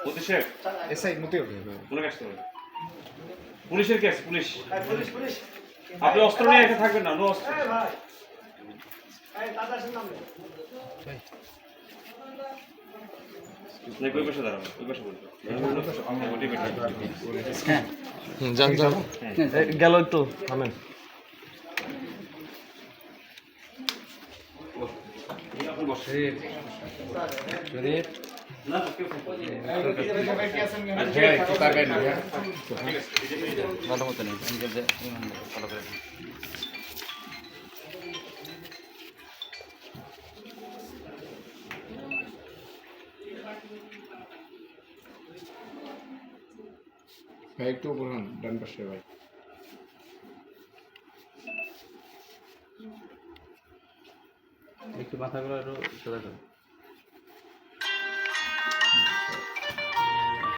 প্রতিশেখ SI মতে হবে মনে কাজতে হবে পুলিশের কেস পুলিশ পুলিশ আপনি অস্ত্র নিয়ে এখানে থাকবেন না নো অস্ত্র ভাই এই দাদা শুন নাম ওই পাশে দাঁড়ান ওই পাশে বলুন যান যান গেল একটু থামেন আপনি বসে না কেউ ভালো মতো নেই ভালো করে ভাই একটু উপর হন ডান পাশে ভাই একটু মাথাগুলো একটু সোজা করুন